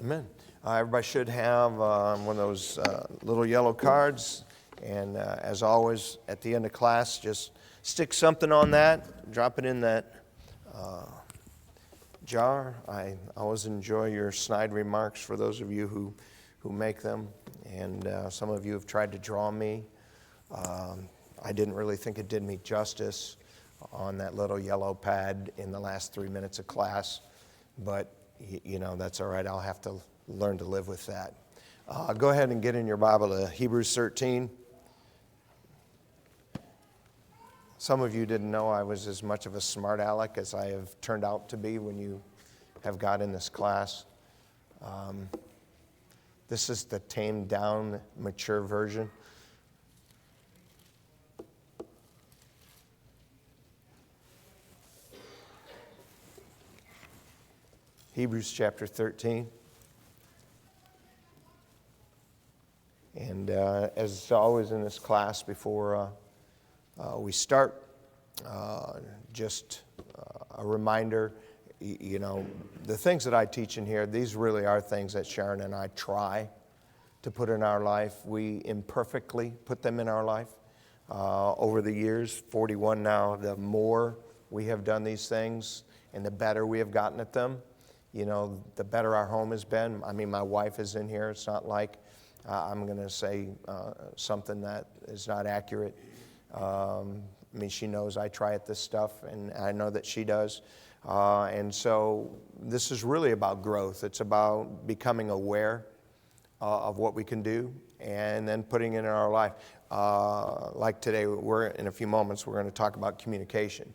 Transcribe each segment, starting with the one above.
Amen. Everybody should have one of those little yellow cards. And as always, at the end of class, just stick something on that, drop it in that jar. I always enjoy your snide remarks for those of you who make them. And some of you have tried to draw me. I didn't really think it did me justice on that little yellow pad in the last 3 minutes of class. But, you know, that's all right. I'll have to learn to live with that. Go ahead and get in your Bible to Hebrews 13. Some of you didn't know I was as much of a smart aleck as I have turned out to be when you have got in this class. This is the tamed down, mature version. Hebrews chapter 13. And as always in this class, before we start, just a reminder, you know, the things that I teach in here, these really are things that Sharon and I try to put in our life. We imperfectly put them in our life. Over the years, 41 now, the more we have done these things and the better we have gotten at them, you know, the better our home has been. I mean, my wife is in here. It's not like I'm going to say something that is not accurate. I mean, she knows I try at this stuff, and I know that she does. And so this is really about growth. It's about becoming aware of what we can do and then putting it in our life. Like today, in a few moments, we're going to talk about communication.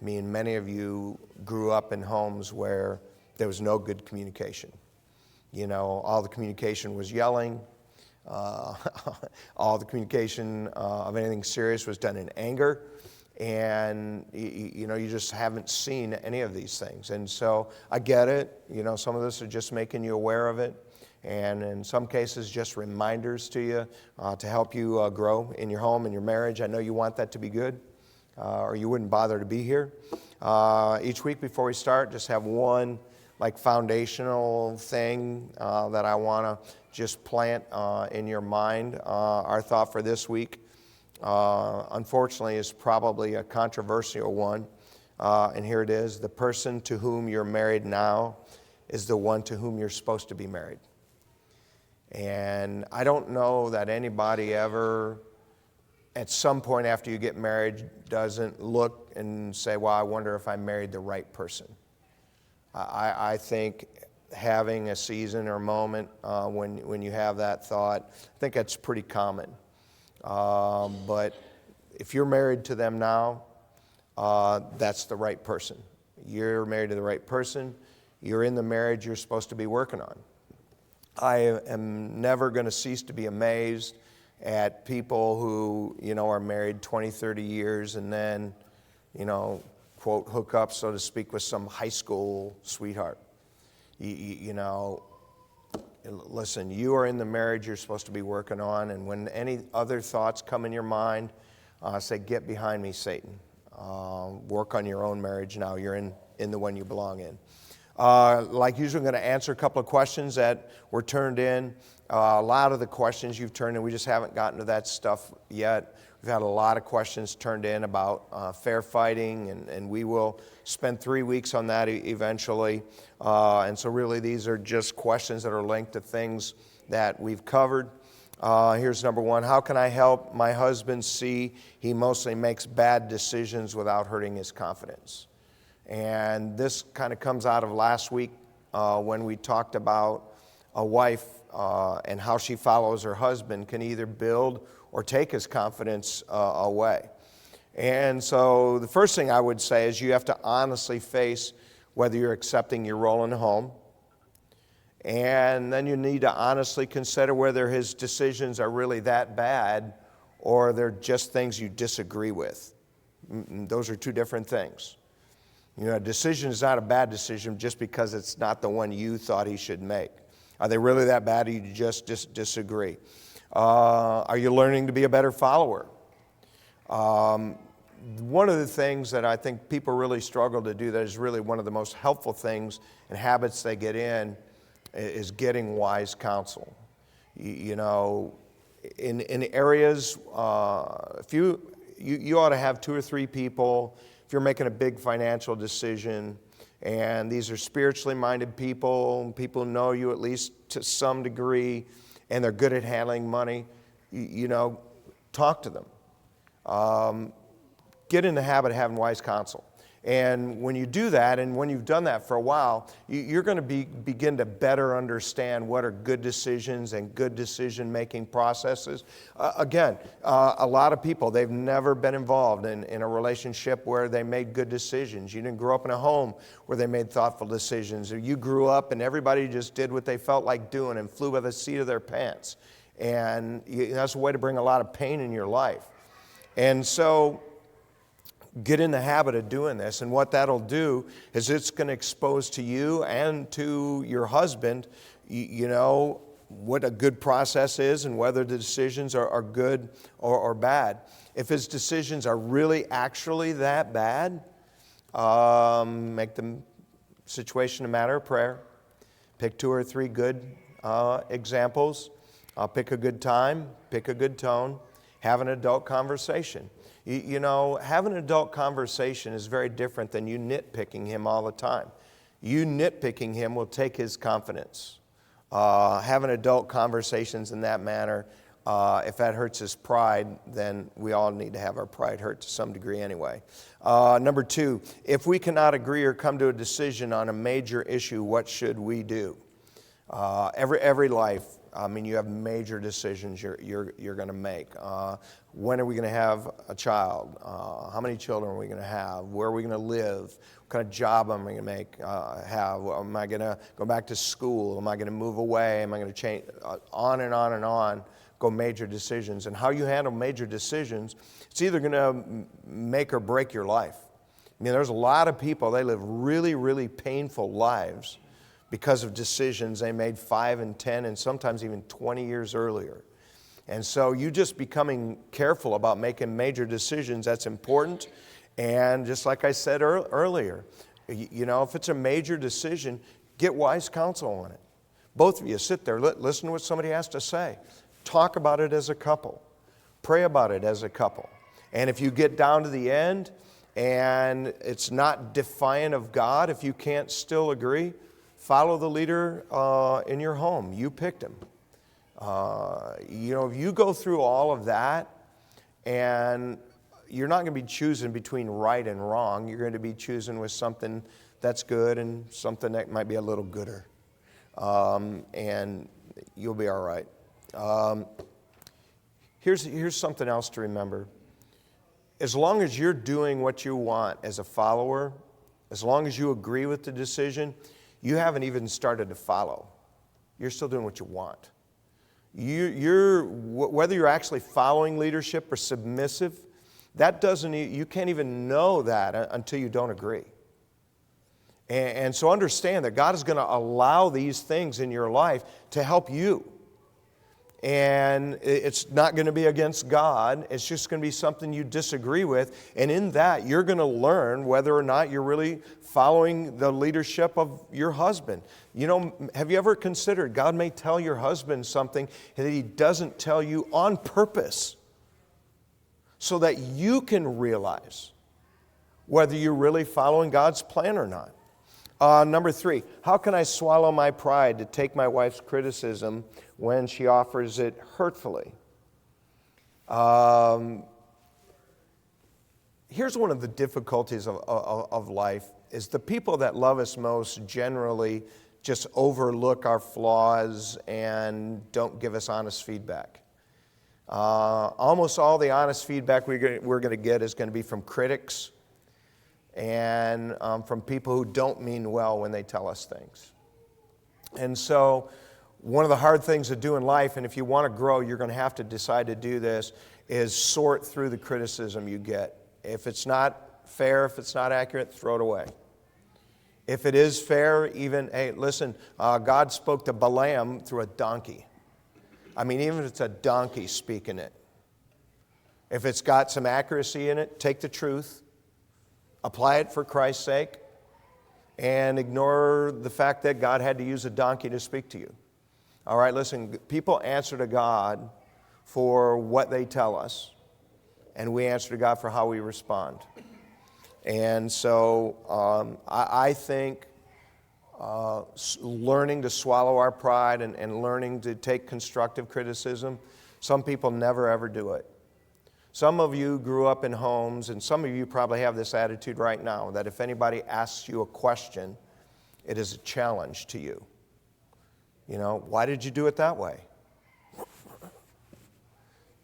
I mean, many of you grew up in homes where there was no good communication. You know, all the communication was yelling. All the communication of anything serious was done in anger. And, you know, you just haven't seen any of these things. And so I get it. You know, some of this are just making you aware of it. And in some cases, just reminders to you to help you grow in your home and your marriage. I know you want that to be good, or you wouldn't bother to be here. Each week before we start, just have one foundational thing that I want to just plant in your mind. Our thought for this week, unfortunately, is probably a controversial one. And here it is. The person to whom you're married now is the one to whom you're supposed to be married. And I don't know that anybody ever, at some point after you get married, doesn't look and say, well, I wonder if I married the right person. I think having a season or moment when you have that thought, I think that's pretty common. But if you're married to them now, that's the right person. You're married to the right person. You're in the marriage you're supposed to be working on. I am never going to cease to be amazed at people who, you know, are married 20, 30 years and then, you know, quote, hook up, so to speak, with some high school sweetheart. You know, listen, you are in the marriage you're supposed to be working on, and when any other thoughts come in your mind, say, get behind me, Satan. Work on your own marriage now. You're in the one you belong in. Like usually, I'm going to answer a couple of questions that were turned in. A lot of the questions you've turned in, we just haven't gotten to that stuff yet. We've had a lot of questions turned in about fair fighting, and we will spend 3 weeks on that eventually. And so really these are just questions that are linked to things that we've covered. Here's number one. How can I help my husband see he mostly makes bad decisions without hurting his confidence? And this kind of comes out of last week when we talked about a wife and how she follows her husband can either build or take his confidence away. And so the first thing I would say is you have to honestly face whether you're accepting your role in the home. And then you need to honestly consider whether his decisions are really that bad or they're just things you disagree with. Those are two different things. You know, a decision is not a bad decision just because it's not the one you thought he should make. Are they really that bad or you just disagree? Are you learning to be a better follower? One of the things that I think people really struggle to do that is really one of the most helpful things and habits they get in is getting wise counsel. You know, in areas, if you ought to have 2 or 3 people, if you're making a big financial decision, and these are spiritually minded people who know you at least to some degree, and they're good at handling money, you know, talk to them. Get in the habit of having wise counsel. And when you do that, and when you've done that for a while, you're going to begin to better understand what are good decisions and good decision-making processes. Again, a lot of people, they've never been involved in a relationship where they made good decisions. You didn't grow up in a home where they made thoughtful decisions. Or you grew up and everybody just did what they felt like doing and flew by the seat of their pants. And that's a way to bring a lot of pain in your life. And so, get in the habit of doing this, and what that'll do is it's going to expose to you and to your husband, you know, what a good process is and whether the decisions are good or bad. If his decisions are really actually that bad, make the situation a matter of prayer. Pick 2 or 3 good examples. Pick a good time, pick a good tone, have an adult conversation. You know, having an adult conversation is very different than you nitpicking him all the time. You nitpicking him will take his confidence. Having adult conversations in that manner, if that hurts his pride, then we all need to have our pride hurt to some degree anyway. Number 2, if we cannot agree or come to a decision on a major issue, what should we do? Every life, I mean, you have major decisions you're going to make. When are we going to have a child? How many children are we going to have? Where are we going to live? What kind of job am I going to have? Am I going to go back to school? Am I going to move away? Am I going to change? On and on and on go major decisions. And how you handle major decisions, it's either going to make or break your life. I mean, there's a lot of people, they live really, really painful lives because of decisions they made 5 and 10 and sometimes even 20 years earlier. And so you just becoming careful about making major decisions, that's important. And just like I said earlier, you know, if it's a major decision, get wise counsel on it. Both of you sit there, listen to what somebody has to say. Talk about it as a couple. Pray about it as a couple. And if you get down to the end and it's not defiant of God, if you can't still agree, follow the leader in your home. You picked him. You know, if you go through all of that, and you're not going to be choosing between right and wrong, you're going to be choosing with something that's good and something that might be a little gooder. And you'll be all right. Here's something else to remember. As long as you're doing what you want as a follower, as long as you agree with the decision, you haven't even started to follow. You're still doing what you want. Whether you're actually following leadership or submissive, you can't even know that until you don't agree. And so understand that God is going to allow these things in your life to help you. And it's not going to be against God. It's just going to be something you disagree with. And in that, you're going to learn whether or not you're really following the leadership of your husband. You know, have you ever considered God may tell your husband something that he doesn't tell you on purpose so that you can realize whether you're really following God's plan or not? Number 3, how can I swallow my pride to take my wife's criticism when she offers it hurtfully? Here's one of the difficulties of life, is the people that love us most generally just overlook our flaws and don't give us honest feedback. Almost all the honest feedback we're going to get is going to be from critics and from people who don't mean well when they tell us things. And so one of the hard things to do in life, and if you want to grow, you're going to have to decide to do this, is sort through the criticism you get. If it's not fair, if it's not accurate, throw it away. If it is fair, even, hey, listen, God spoke to Balaam through a donkey. I mean, even if it's a donkey speaking it. If it's got some accuracy in it, take the truth, apply it for Christ's sake, and ignore the fact that God had to use a donkey to speak to you. All right, listen, people answer to God for what they tell us, and we answer to God for how we respond. And so I think learning to swallow our pride and learning to take constructive criticism, some people never ever do it. Some of you grew up in homes, and some of you probably have this attitude right now, that if anybody asks you a question, it is a challenge to you. You know, why did you do it that way?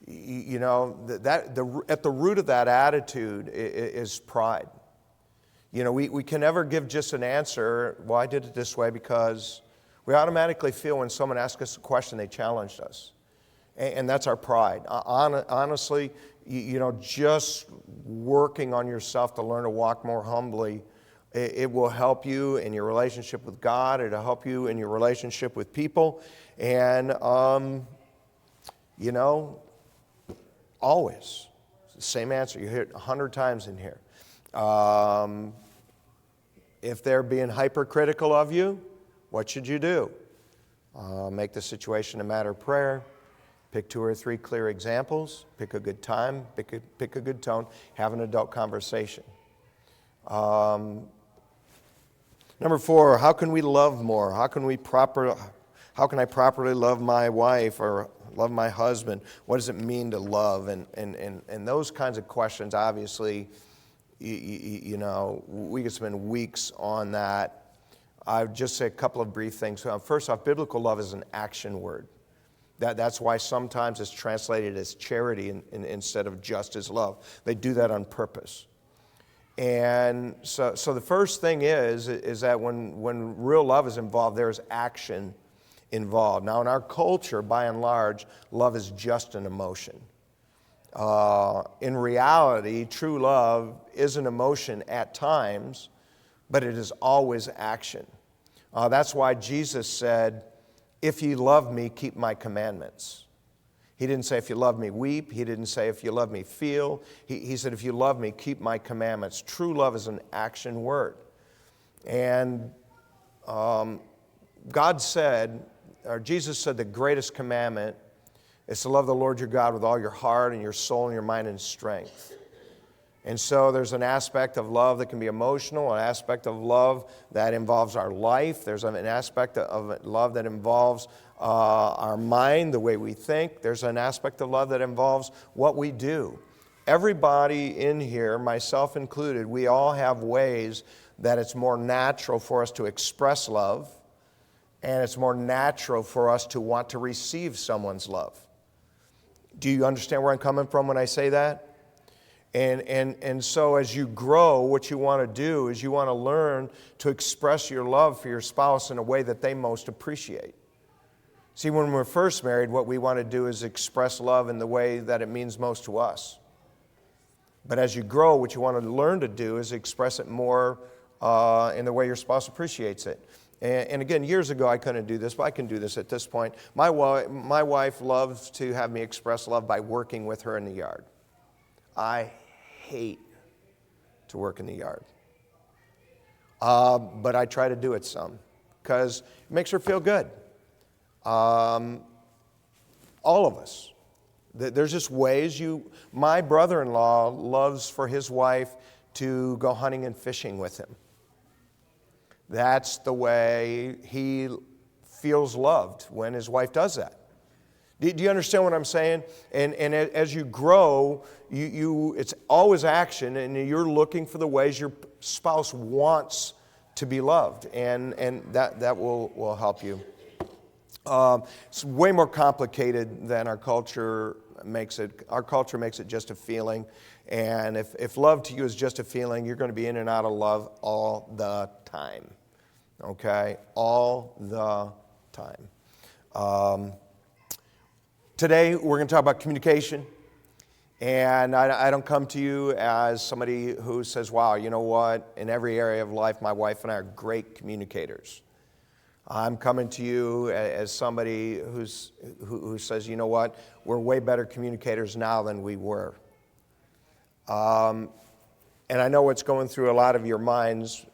You know, at the root of that attitude is pride. You know, we can never give just an answer, well, I did it this way, because we automatically feel when someone asks us a question, they challenged us. And that's our pride. Honestly, you know, just working on yourself to learn to walk more humbly, it will help you in your relationship with God. It'll help you in your relationship with people. And, you know, always, same answer. You hear it 100 times in here. If they're being hypercritical of you, what should you do? Make the situation a matter of prayer. Pick 2 or 3 clear examples. Pick a good time. Pick a good tone. Have an adult conversation. Number 4, how can we love more? How can I properly love my wife or love my husband? What does it mean to love? And those kinds of questions, obviously, you know, we could spend weeks on that. I'll just say a couple of brief things. First off, biblical love is an action word. That's why sometimes it's translated as charity instead of just as love. They do that on purpose. And so the first thing is that when real love is involved, there's action involved. Now, in our culture, by and large, love is just an emotion. In reality, true love is an emotion at times, but it is always action. That's why Jesus said, if you love me, keep my commandments. He didn't say, if you love me, weep. He didn't say, if you love me, feel. He said, if you love me, keep my commandments. True love is an action word. And God said, or Jesus said, the greatest commandment is to love the Lord your God with all your heart and your soul and your mind and strength. And so there's an aspect of love that can be emotional, an aspect of love that involves our life. There's an aspect of love that involves our mind, the way we think. There's an aspect of love that involves what we do. Everybody in here, myself included, we all have ways that it's more natural for us to express love, and it's more natural for us to want to receive someone's love. Do you understand where I'm coming from when I say that? And so as you grow, what you want to do is you want to learn to express your love for your spouse in a way that they most appreciate. See, when we're first married, what we want to do is express love in the way that it means most to us. But as you grow, what you want to learn to do is express it more in the way your spouse appreciates it. And again, years ago I couldn't do this, but I can do this at this point. My wife loves to have me express love by working with her in the yard. I hate to work in the yard. But I try to do it some because it makes her feel good. All of us. There's just ways my brother-in-law loves for his wife to go hunting and fishing with him. That's the way he feels loved when his wife does that. Do you understand what I'm saying? And as you grow, it's always action, and you're looking for the ways your spouse wants to be loved, and that will help you. It's way more complicated than our culture makes it. Our culture makes it just a feeling, and if love to you is just a feeling, you're going to be in and out of love all the time. Okay? All the time. Today, we're going to talk about communication. And I don't come to you as somebody who says, wow, you know what? In every area of life, my wife and I are great communicators. I'm coming to you as somebody who says, you know what? We're way better communicators now than we were. And I know what's going through a lot of your minds.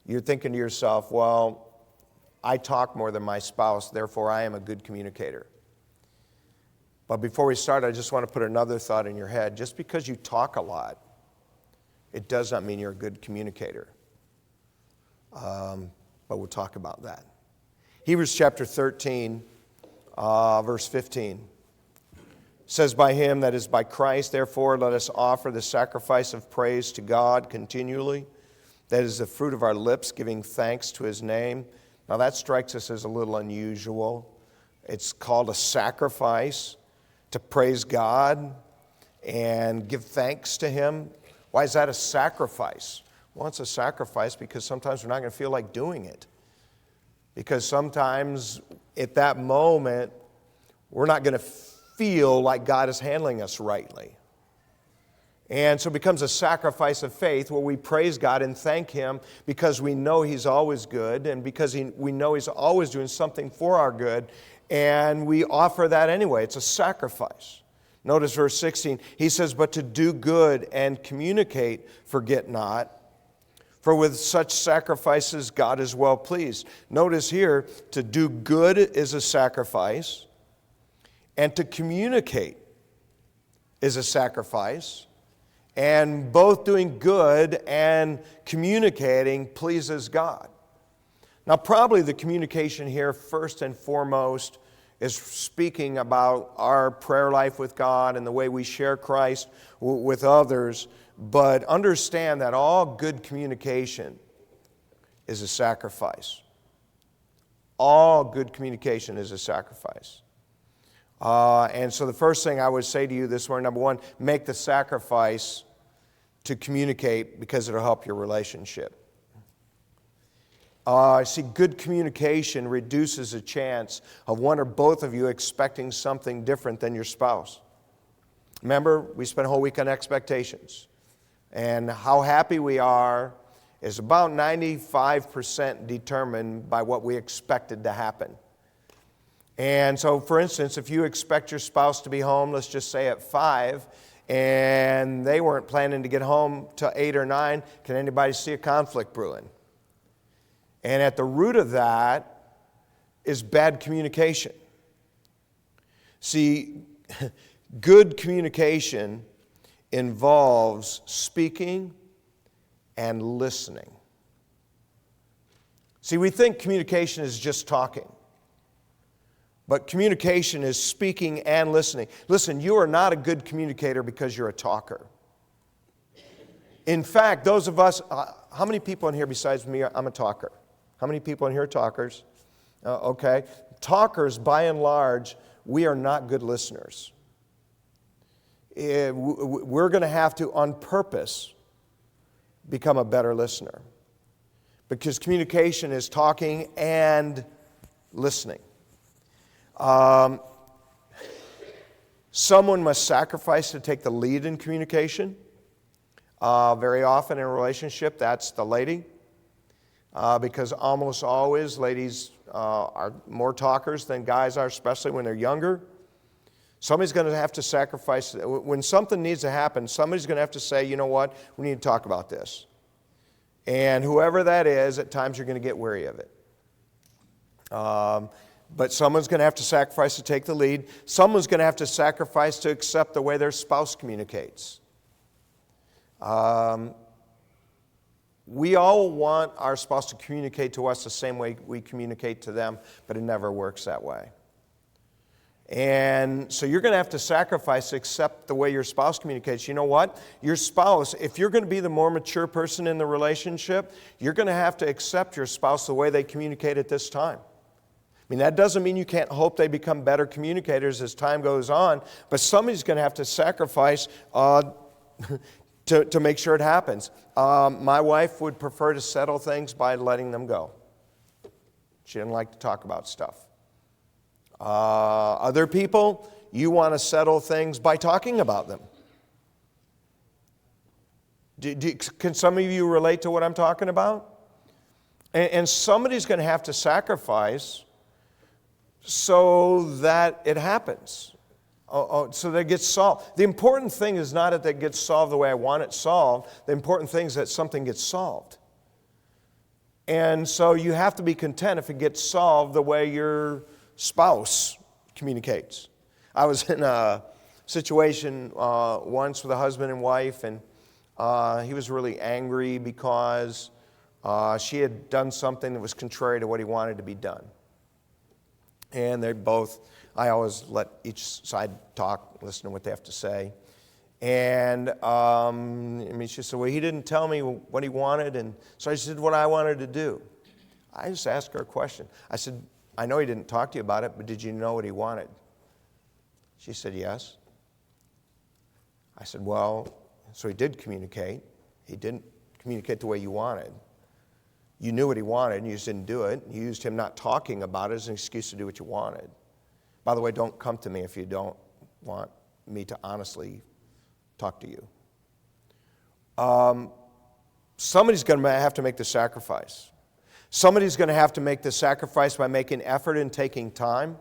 You're thinking to yourself, well, I talk more than my spouse, therefore I am a good communicator. But before we start, I just want to put another thought in your head. Just because you talk a lot, it does not mean you're a good communicator. But we'll talk about that. Hebrews chapter 13, verse 15. Says, by him, that is by Christ, therefore let us offer the sacrifice of praise to God continually. That is the fruit of our lips, giving thanks to his name. Now that strikes us as a little unusual. It's called a sacrifice to praise God and give thanks to him. Why is that a sacrifice? Well, it's a sacrifice because sometimes we're not going to feel like doing it. Because sometimes at that moment, we're not going to feel like God is handling us rightly. And so it becomes a sacrifice of faith where we praise God and thank him because we know he's always good and because we know he's always doing something for our good, and we offer that anyway. It's a sacrifice. Notice verse 16. He says, but to do good and communicate, forget not. For with such sacrifices God is well pleased. Notice here, to do good is a sacrifice, and to communicate is a sacrifice. And both doing good and communicating pleases God. Now, probably the communication here, first and foremost, is speaking about our prayer life with God and the way we share Christ with others. But understand that all good communication is a sacrifice. All good communication is a sacrifice. And so the first thing I would say to you this morning, number one, make the sacrifice to communicate because it'll help your relationship. See, good communication reduces the chance of one or both of you expecting something different than your spouse. Remember, we spent a whole week on expectations. And how happy we are is about 95% determined by what we expected to happen. And so, for instance, if you expect your spouse to be home, let's just say at 5, and they weren't planning to get home till 8 or 9, can anybody see a conflict brewing? And at the root of that is bad communication. See, good communication involves speaking and listening. See, we think communication is just talking. But communication is speaking and listening. Listen, you are not a good communicator because you're a talker. In fact, those of us, how many people in here besides me, I'm a talker? How many people in here are talkers? Okay. Talkers, by and large, we are not good listeners. We're going to have to, on purpose, become a better listener. Because communication is talking and listening. Someone must sacrifice to take the lead in communication. Very often in a relationship, that's the lady. Because almost always ladies are more talkers than guys are, especially when they're younger. Somebody's going to have to sacrifice. When something needs to happen, somebody's going to have to say, you know what, we need to talk about this. And whoever that is, at times you're going to get weary of it. But someone's going to have to sacrifice to take the lead. Someone's going to have to sacrifice to accept the way their spouse communicates. We all want our spouse to communicate to us the same way we communicate to them, but it never works that way. And so you're going to have to sacrifice to accept the way your spouse communicates. You know what? Your spouse, if you're going to be the more mature person in the relationship, you're going to have to accept your spouse the way they communicate at this time. I mean, that doesn't mean you can't hope they become better communicators as time goes on, but somebody's going to have to sacrifice to make sure it happens. My wife would prefer to settle things by letting them go. She didn't like to talk about stuff. Other people, you want to settle things by talking about them. Can some of you relate to what I'm talking about? And somebody's going to have to sacrifice so that it happens, so that it gets solved. The important thing is not that it gets solved the way I want it solved. The important thing is that something gets solved. And so you have to be content if it gets solved the way your spouse communicates. I was in a situation once with a husband and wife, and he was really angry because she had done something that was contrary to what he wanted to be done. And I always let each side talk, listen to what they have to say. And she said, well, he didn't tell me what he wanted, and so I said what I wanted to do. I just asked her a question. I said, I know he didn't talk to you about it, but did you know what he wanted? She said, yes. I said, well, so he did communicate. He didn't communicate the way you wanted. You knew what he wanted, and you just didn't do it. You used him not talking about it as an excuse to do what you wanted. By the way, don't come to me if you don't want me to honestly talk to you. Somebody's going to have to make the sacrifice. Somebody's going to have to make the sacrifice by making effort and taking time.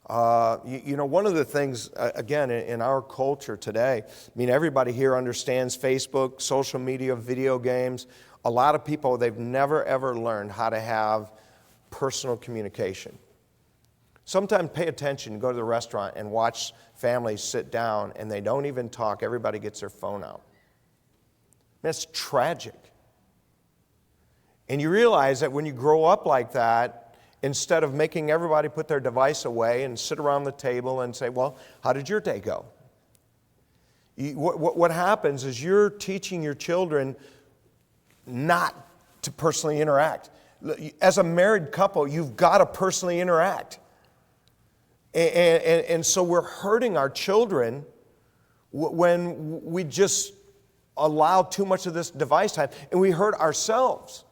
One of the things, again, in our culture today, everybody here understands Facebook, social media, video games. A lot of people, they've never, ever learned how to have personal communication. Sometimes pay attention, go to the restaurant and watch families sit down and they don't even talk. Everybody gets their phone out. That's tragic. And you realize that when you grow up like that, instead of making everybody put their device away and sit around the table and say, well, how did your day go? What happens is you're teaching your children not to personally interact. As a married couple, you've got to personally interact. And so we're hurting our children when we just allow too much of this device time, and we hurt ourselves.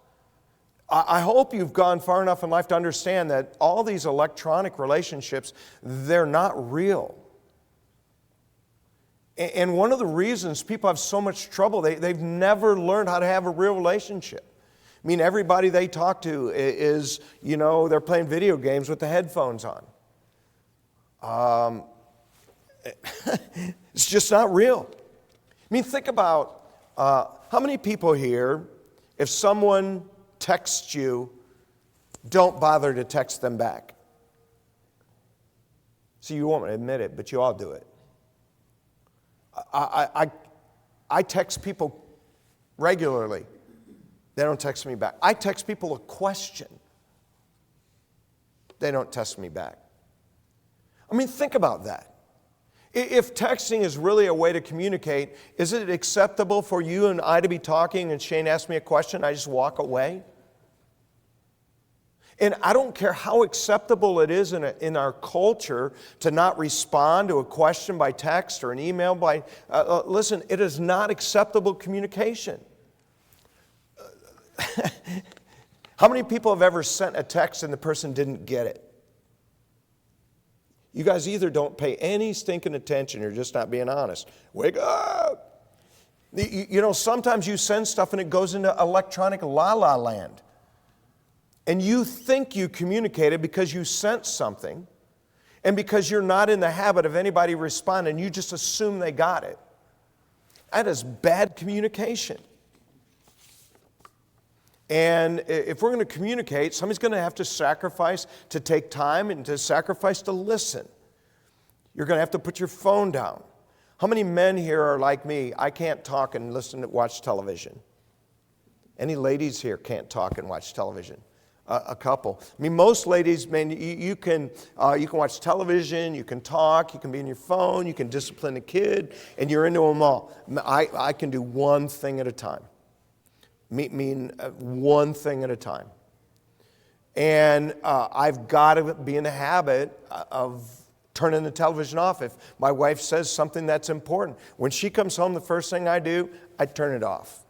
I hope you've gone far enough in life to understand that all these electronic relationships, they're not real. And one of the reasons people have so much trouble, they've never learned how to have a real relationship. Everybody they talk to is, they're playing video games with the headphones on. It's just not real. Think about how many people here, if someone texts you, don't bother to text them back. See, you won't admit it, but you all do it. I text people regularly. They don't text me back. I text people a question. They don't text me back. Think about that. If texting is really a way to communicate, is it acceptable for you and I to be talking and Shane asks me a question, I just walk away? And I don't care how acceptable it is in our culture to not respond to a question by text or an email by, listen, it is not acceptable communication. How many people have ever sent a text and the person didn't get it? You guys either don't pay any stinking attention or you're just not being honest. Wake up! Sometimes you send stuff and it goes into electronic la-la land. And you think you communicated because you sent something, and because you're not in the habit of anybody responding, you just assume they got it. That is bad communication. And if we're going to communicate, somebody's going to have to sacrifice to take time and to sacrifice to listen. You're going to have to put your phone down. How many men here are like me? I can't talk and watch television. Any ladies here can't talk and watch television? A couple. Most ladies, you can watch television, you can talk, you can be on your phone, you can discipline a kid, and you're into them all. I can do one thing at a time. One thing at a time. And I've got to be in the habit of turning the television off if my wife says something that's important. When she comes home, the first thing I do, I turn it off.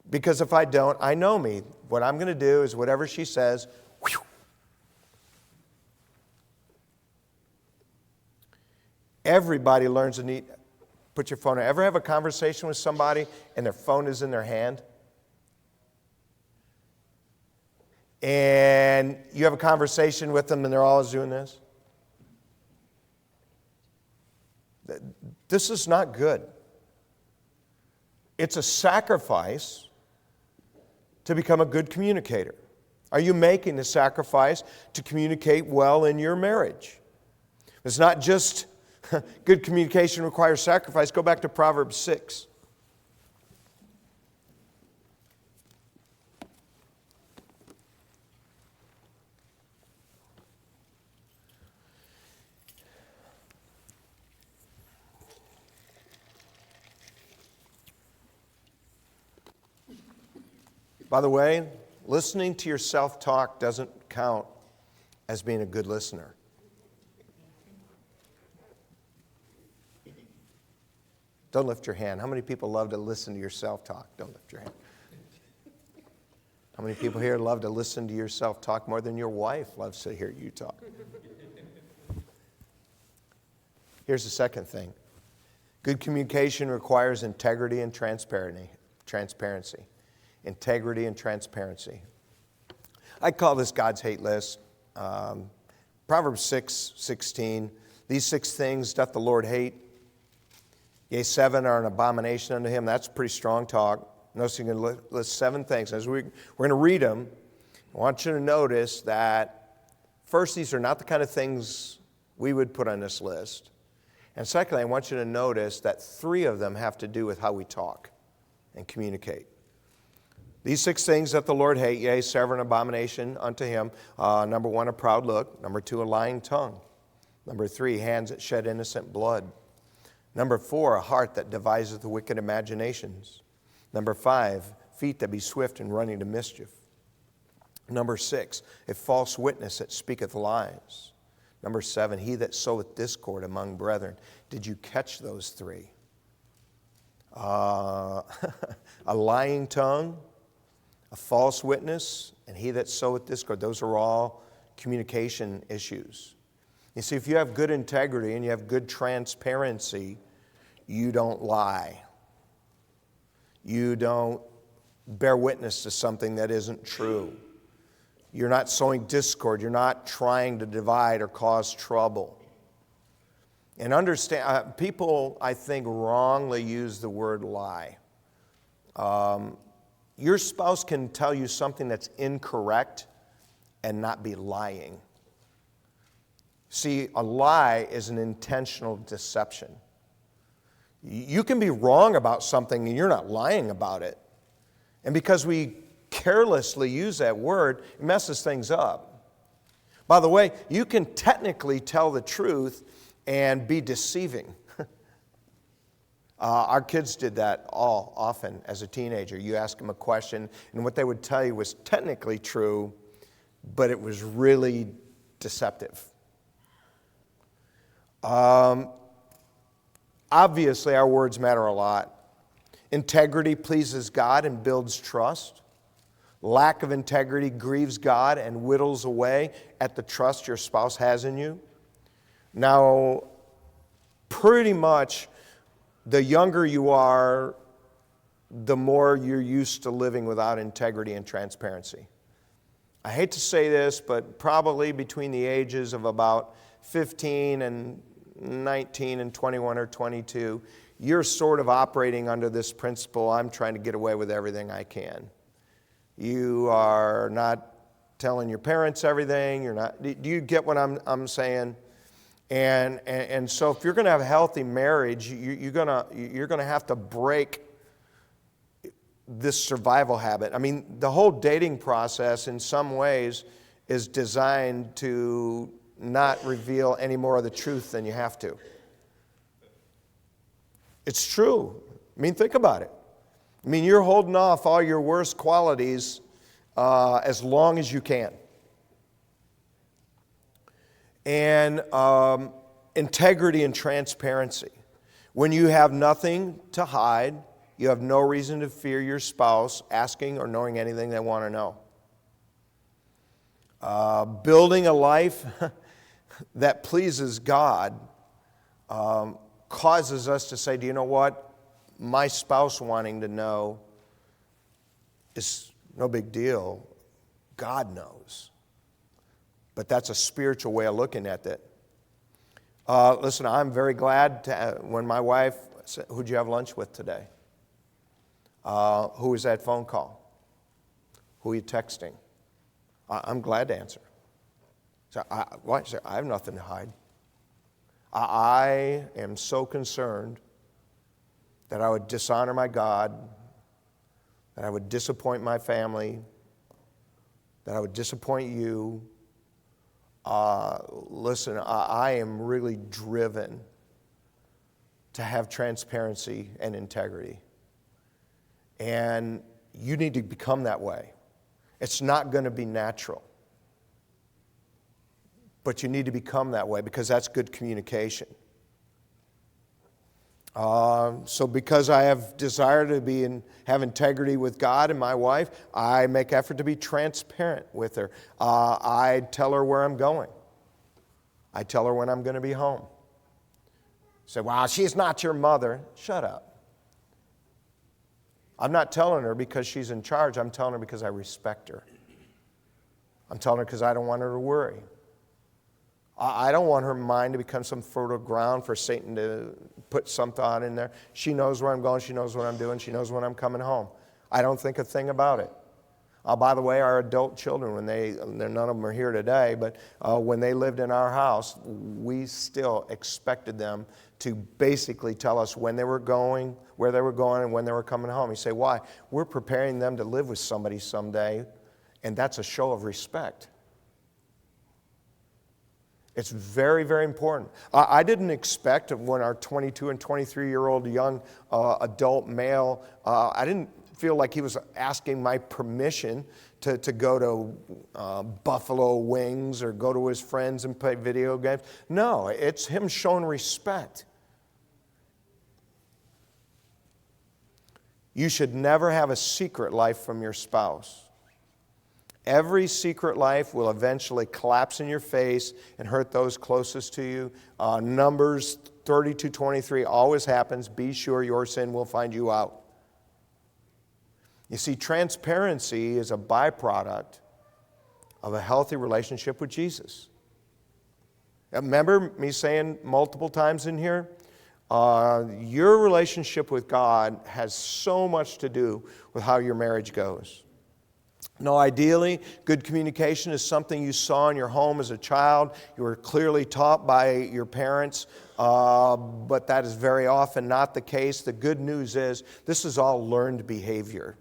Because if I don't, I know me. What I'm going to do is whatever she says, whew. Everybody learns to need, put your phone on. Ever have a conversation with somebody and their phone is in their hand? And you have a conversation with them and they're always doing this? This is not good. It's a sacrifice to become a good communicator? Are you making the sacrifice to communicate well in your marriage? It's not just good communication requires sacrifice. Go back to Proverbs 6. By the way, listening to your self-talk doesn't count as being a good listener. Don't lift your hand. How many people love to listen to your self-talk? Don't lift your hand. How many people here love to listen to your self-talk more than your wife loves to hear you talk? Here's the second thing. Good communication requires integrity and transparency. Integrity and transparency. I call this God's hate list. Proverbs 6:16. These 6 things doth the Lord hate. Yea, 7 are an abomination unto him. That's pretty strong talk. Notice you can list 7 things. As we're going to read them, I want you to notice that, first, these are not the kind of things we would put on this list. And secondly, I want you to notice that 3 of them have to do with how we talk and communicate. These 6 things that the Lord hate, yea, 7 abomination unto him. Number 1, a proud look. Number 2, a lying tongue. Number 3, hands that shed innocent blood. Number 4, a heart that deviseth the wicked imaginations. Number 5, feet that be swift in running to mischief. Number 6, a false witness that speaketh lies. Number 7, he that soweth discord among brethren. Did you catch those 3? A lying tongue, a false witness, and he that soweth discord. Those are all communication issues. You see, if you have good integrity and you have good transparency, you don't lie. You don't bear witness to something that isn't true. You're not sowing discord. You're not trying to divide or cause trouble. And understand, people, I think, wrongly use the word lie. Your spouse can tell you something that's incorrect and not be lying. See, a lie is an intentional deception. You can be wrong about something and you're not lying about it. And because we carelessly use that word, it messes things up. By the way, you can technically tell the truth and be deceiving. Our kids did that often as a teenager. You ask them a question, and what they would tell you was technically true, but it was really deceptive. Obviously, our words matter a lot. Integrity pleases God and builds trust. Lack of integrity grieves God and whittles away at the trust your spouse has in you. Now, pretty much, the younger you are, the more you're used to living without integrity and transparency. I hate to say this, but probably between the ages of about 15 and 19 and 21 or 22, you're sort of operating under this principle, I'm trying to get away with everything I can. You are not telling your parents everything. Do you get what I'm saying? And so if you're going to have a healthy marriage, you're going to have to break this survival habit. I mean, the whole dating process in some ways is designed to not reveal any more of the truth than you have to. It's true. I mean, think about it. I mean, you're holding off all your worst qualities as long as you can. And integrity and transparency. When you have nothing to hide, you have no reason to fear your spouse asking or knowing anything they want to know. Building a life that pleases God causes us to say, do you know what? My spouse wanting to know is no big deal. God knows. But that's a spiritual way of looking at it. Listen, I'm very glad when my wife said, who'd you have lunch with today? Who was that phone call? Who are you texting? I'm glad to answer. So why? I have nothing to hide. I am so concerned that I would dishonor my God, that I would disappoint my family, that I would disappoint you. Listen, I am really driven to have transparency and integrity. And you need to become that way. It's not going to be natural. But you need to become that way because that's good communication. So because I have desire to have integrity with God and my wife, I make effort to be transparent with her. I tell her where I'm going. I tell her when I'm going to be home. Say, well, she's not your mother. Shut up. I'm not telling her because she's in charge. I'm telling her because I respect her. I'm telling her because I don't want her to worry. I don't want her mind to become some fertile ground for Satan to put some thought in there. She knows where I'm going. She knows what I'm doing. She knows when I'm coming home. I don't think a thing about it. By the way, our adult children, none of them are here today, but when they lived in our house, we still expected them to basically tell us when they were going, where they were going, and when they were coming home. You say, why? We're preparing them to live with somebody someday, and that's a show of respect. It's very, very important. I didn't expect when our 22 and 23-year-old young adult male, I didn't feel like he was asking my permission to go to Buffalo Wings or go to his friends and play video games. No, it's him showing respect. You should never have a secret life from your spouse. Every secret life will eventually collapse in your face and hurt those closest to you. Numbers 32:23 always happens. Be sure your sin will find you out. You see, transparency is a byproduct of a healthy relationship with Jesus. Remember me saying multiple times in here, your relationship with God has so much to do with how your marriage goes. Now, ideally, good communication is something you saw in your home as a child. You were clearly taught by your parents, but that is very often not the case. The good news is this is all learned behavior.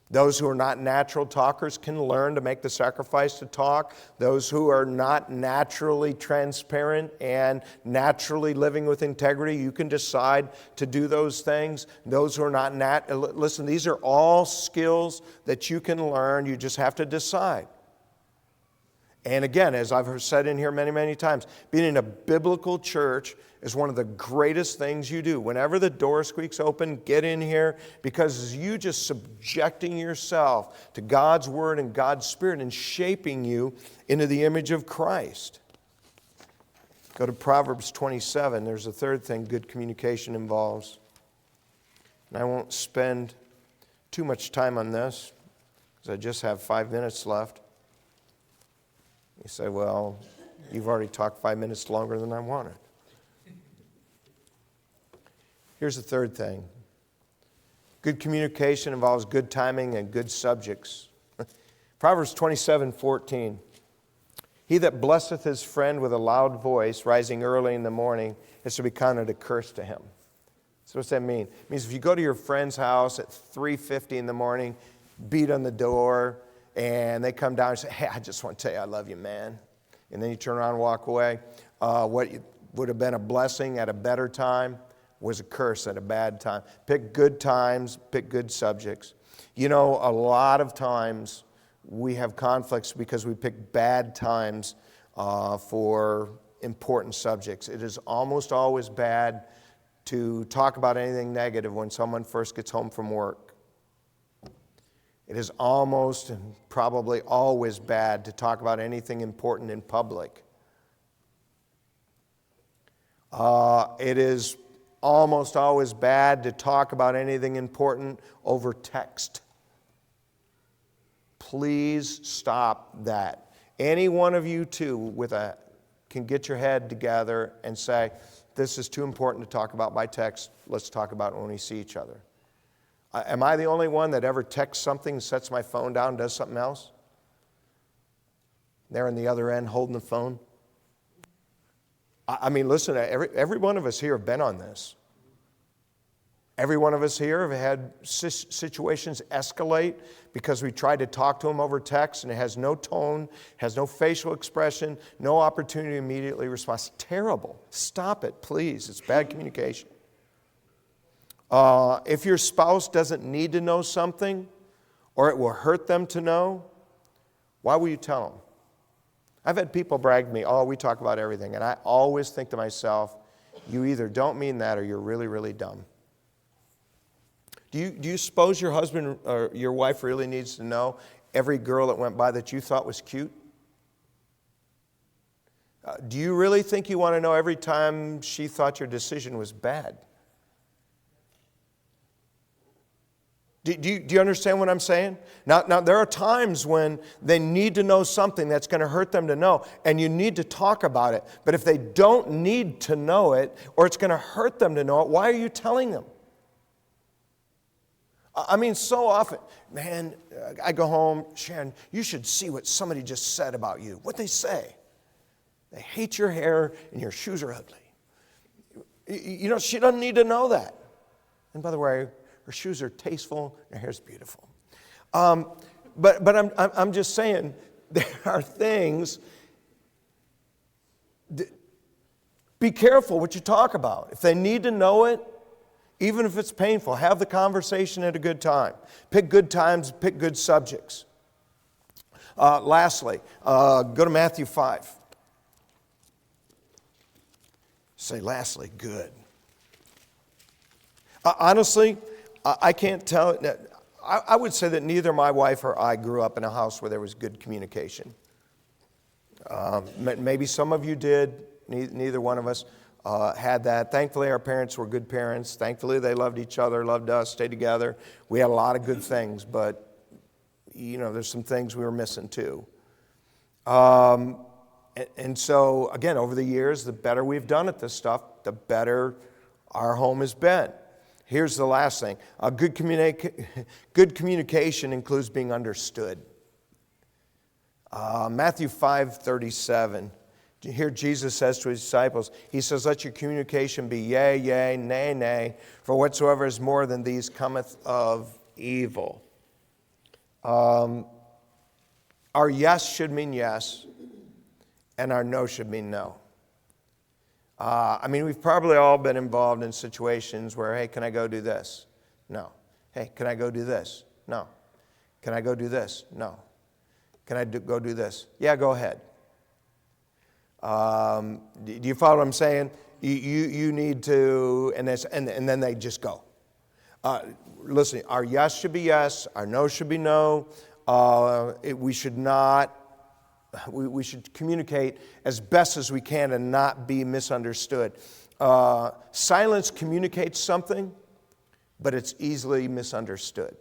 Those who are not natural talkers can learn to make the sacrifice to talk. Those who are not naturally transparent and naturally living with integrity, you can decide to do those things. Those who are not listen, these are all skills that you can learn. You just have to decide. And again, as I've said in here many, many times, being in a biblical church is one of the greatest things you do. Whenever the door squeaks open, get in here, because you just subjecting yourself to God's Word and God's Spirit and shaping you into the image of Christ. Go to Proverbs 27. There's a third thing good communication involves. And I won't spend too much time on this, because I just have 5 minutes left. You say, well, you've already talked 5 minutes longer than I wanted. Here's the third thing. Good communication involves good timing and good subjects. Proverbs 27:14. He that blesseth his friend with a loud voice, rising early in the morning, is to be counted a curse to him. So what's that mean? It means if you go to your friend's house at 3:50 in the morning, beat on the door, and they come down and say, hey, I just want to tell you I love you, man. And then you turn around and walk away. What would have been a blessing at a better time was a curse at a bad time. Pick good times, pick good subjects. You know, a lot of times we have conflicts because we pick bad times for important subjects. It is almost always bad to talk about anything negative when someone first gets home from work. It is almost and probably always bad to talk about anything important in public. It is almost always bad to talk about anything important over text. Please stop that. Any one of you two can get your head together and say, this is too important to talk about by text. Let's talk about it when we see each other. Am I the only one that ever texts something, sets my phone down, and does something else? They're on the other end holding the phone. I mean, listen, every one of us here have been on this. Every one of us here have had situations escalate because we tried to talk to them over text and it has no tone, has no facial expression, no opportunity to immediately respond. It's terrible. Stop it, please. It's bad communication. If your spouse doesn't need to know something or it will hurt them to know, why will you tell them? I've had people brag to me, oh, we talk about everything. And I always think to myself, you either don't mean that or you're really, really dumb. Do you suppose your husband or your wife really needs to know every girl that went by that you thought was cute? Do you really think you want to know every time she thought your decision was bad? Do you understand what I'm saying? Now, there are times when they need to know something that's going to hurt them to know, and you need to talk about it. But if they don't need to know it, or it's going to hurt them to know it, why are you telling them? I mean, so often, man, I go home, Sharon, you should see what somebody just said about you. What'd they say? They hate your hair and your shoes are ugly. You know, she doesn't need to know that. And by the way, her shoes are tasteful, her hair's beautiful. But I'm just saying, there are things, be careful what you talk about. If they need to know it, even if it's painful, have the conversation at a good time. Pick good times, pick good subjects. Lastly, go to Matthew 5. Say, lastly, good. Honestly, I can't tell. I would say that neither my wife or I grew up in a house where there was good communication. Maybe some of you did. Neither one of us had that. Thankfully, our parents were good parents. Thankfully, they loved each other, loved us, stayed together. We had a lot of good things, but, you know, there's some things we were missing too. And so, again, over the years, the better we've done at this stuff, the better our home has been. Here's the last thing. Good communication includes being understood. Matthew 5:37. Here Jesus says to his disciples, he says, let your communication be yea, yea, nay, nay, for whatsoever is more than these cometh of evil. Our yes should mean yes, and our no should mean no. I mean, we've probably all been involved in situations where, hey, can I go do this? No. Hey, can I go do this? No. Can I go do this? No. Can I go do this? Yeah, go ahead. Do you follow what I'm saying? You need to, and then they just go. Listen, our yes should be yes, our no should be no. We should communicate as best as we can and not be misunderstood. Silence communicates something, but it's easily misunderstood.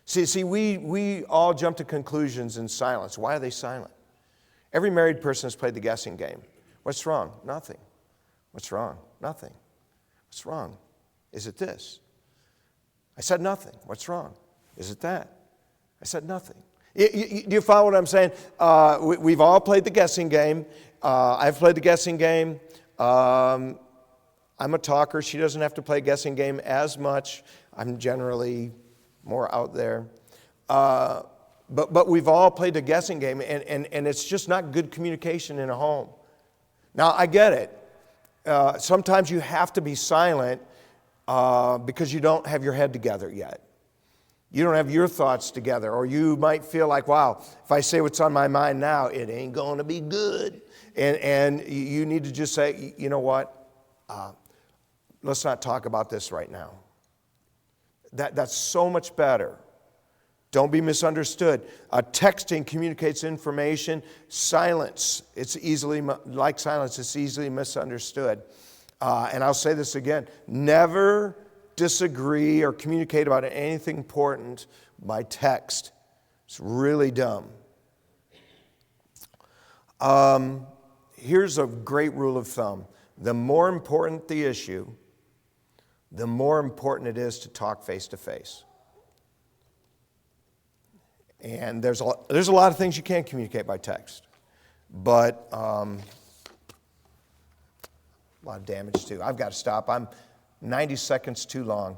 See, we all jump to conclusions in silence. Why are they silent? Every married person has played the guessing game. What's wrong? Nothing. What's wrong? Nothing. What's wrong? Is it this? I said nothing. What's wrong? Is it that? I said nothing. Do you follow what I'm saying? We've all played the guessing game. I've played the guessing game. I'm a talker. She doesn't have to play a guessing game as much. I'm generally more out there. But we've all played a guessing game, and it's just not good communication in a home. Now, I get it. Sometimes you have to be silent because you don't have your head together yet. You don't have your thoughts together, or you might feel like, wow, if I say what's on my mind now, it ain't going to be good. And you need to just say, you know what? Let's not talk about this right now. That's so much better. Don't be misunderstood. Texting communicates information. Silence, it's easily misunderstood. And I'll say this again. Never disagree or communicate about anything important by text. It's really dumb. Here's a great rule of thumb. The more important the issue, the more important it is to talk face to face. And there's a lot of things you can't communicate by text, but a lot of damage too. I've got to stop. I'm 90 seconds too long.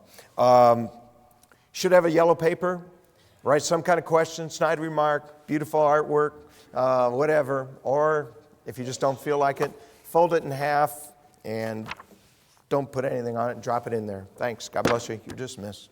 Should have a yellow paper. Write some kind of question, snide remark, beautiful artwork, whatever. Or if you just don't feel like it, fold it in half and don't put anything on it and drop it in there. Thanks. God bless you. You're dismissed.